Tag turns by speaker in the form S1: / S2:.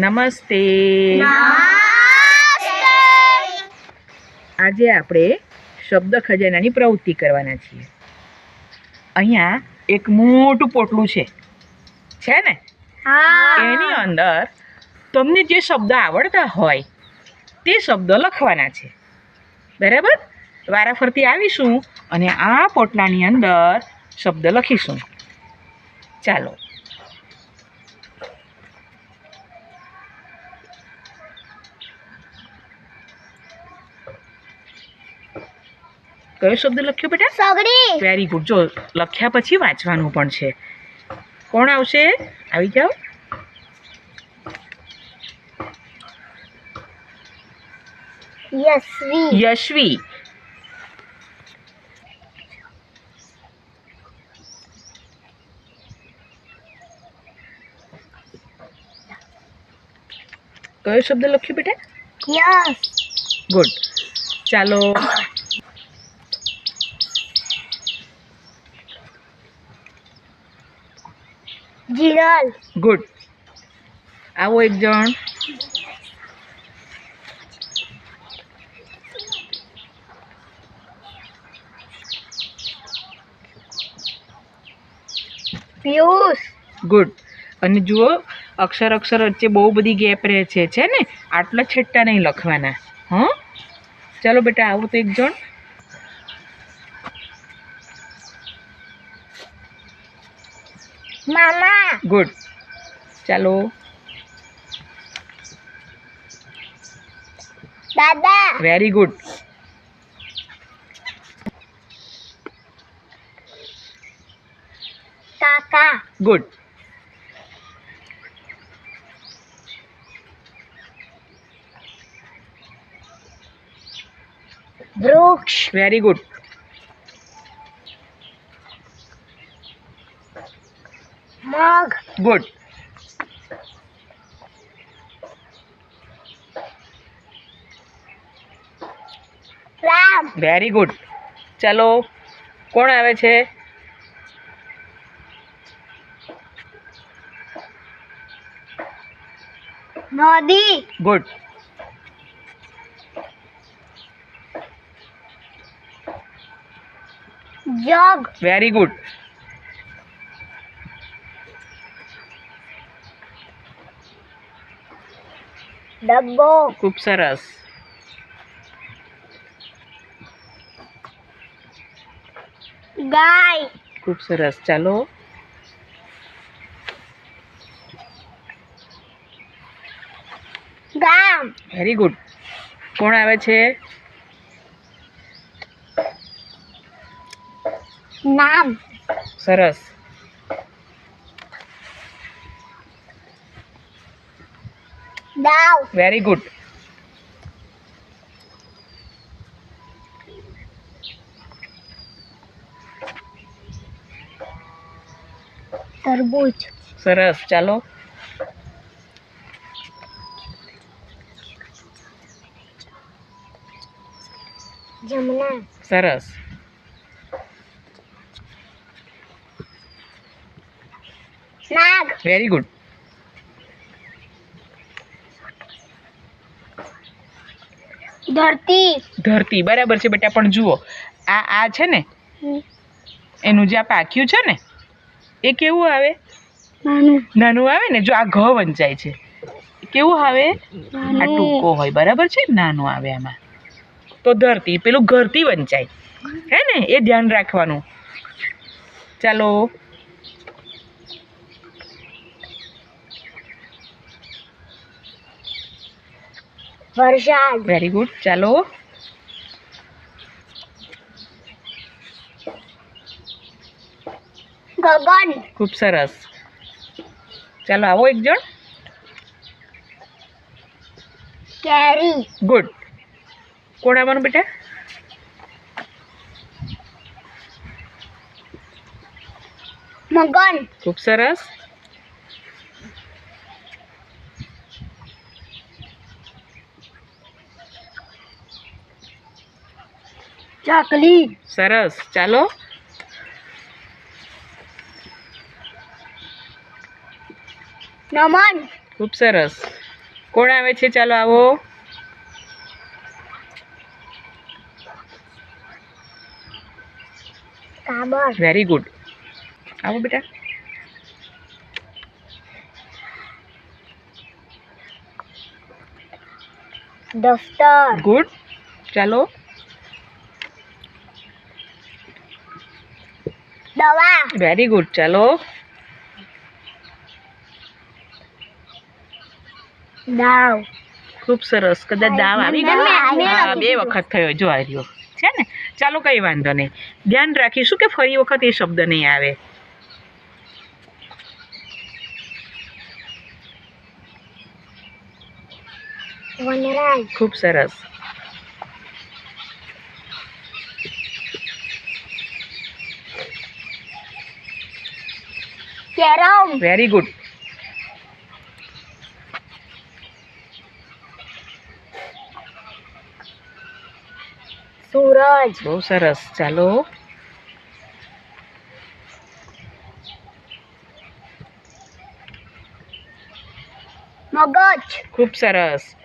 S1: નમસ્તે.
S2: નમસ્તે.
S1: આજે આપણે શબ્દ ખજાનાની પ્રવૃત્તિ કરવાના છીએ. અહીંયા એક મોટું પોટલું છે ને? એની અંદર તમને જે શબ્દ આવડતા હોય તે શબ્દ લખવાના છે. બરાબર? વારાફરતી આવીશું અને આ પોટલાની અંદર શબ્દ લખીશું. ચાલો. કયો શબ્દ લખ્યો બેટા?
S2: સગડી.
S1: Very good. જો લખ્યા પછી વાંચવાનું પણ છે. કોણ આવશે? આવી જાઓ.
S2: યશવી.
S1: યશવી. કયો શબ્દ લખ્યો બેટા?
S2: યશ.
S1: ગુડ. ચાલો.
S2: જીરલ.
S1: ગુડ. આવો એક જણ.
S2: પિયુષ.
S1: ગુડ. અને જુઓ અક્ષર વચ્ચે બહુ બધી ગેપ રહે છે ને? આટલા છેટ્ટા નહીં લખવાના. હં? ચાલો બેટા, આવો તો એક જણ.
S2: મામા.
S1: ગુડ. ચાલો.
S2: દાદા.
S1: Very good.
S2: કાકા.
S1: ગુડ.
S2: વૃક્ષ.
S1: Very good.
S2: મગ.
S1: ગુડ.
S2: રામ.
S1: Very good. ચાલો. કોણ આવે છે?
S2: નદી.
S1: ગુડ.
S2: જગ.
S1: Very good.
S2: ડબ્બો.
S1: ખૂબ સરસ.
S2: ગાય.
S1: ખૂબ સરસ. ચાલો.
S2: ગામ.
S1: Very good. કોણ આવે છે?
S2: નામ.
S1: સરસ.
S2: દાવ.
S1: Very good.
S2: તરબૂચ.
S1: સરસ. ચાલો.
S2: જમના.
S1: સરસ.
S2: નાગ.
S1: Very good.
S2: ધરતી.
S1: ધરતી. બરાબર છે બેટા, પણ જુઓ આ છે ને, એનું જે આ પાક્યું છે ને એ કેવું આવે? નાનું આવે ને. જો આ ઘ વંચાય છે, કેવું આવે? આ ટૂંકો હોય. બરાબર છે, નાનું આવે આમાં. તો ધરતી, પેલું ઘરથી વંચાય, હે ને? એ ધ્યાન રાખવાનું. ચાલો.
S2: વરસાદ.
S1: Very good. ચાલો.
S2: ગગન.
S1: ખૂબ સરસ. ચાલો, આવો એક જણ.
S2: કેરી.
S1: ગુડ. કોણ આવવાનું બેટા?
S2: મગન.
S1: ખૂબ સરસ.
S2: ચકલી.
S1: સરસ. ચાલો.
S2: નમન.
S1: ખૂબ સરસ. કોણ આવે છે? ચાલો આવો.
S2: કાબર.
S1: Very good. આવો બેટા.
S2: દફતર.
S1: ગુડ. ચાલો.
S2: દવા.
S1: Very good. ચાલો.
S2: દાવ.
S1: ખૂબ સરસ. કદાચ દાવ આવી ગયો.
S2: મેં
S1: હા,
S2: લખી
S1: 2 વખત થયો. જો આ રહ્યો છે ને. ચાલો, કઈ વાંધો નહીં. ધ્યાન રાખીશું કે ફરી વખત એ શબ્દ નહીં આવે.
S2: વનરાજ.
S1: ખૂબ સરસ.
S2: કેરમ.
S1: Very good.
S2: સૂરજ.
S1: બહુ સરસ. ચાલો.
S2: મગજ.
S1: ખૂબ સરસ.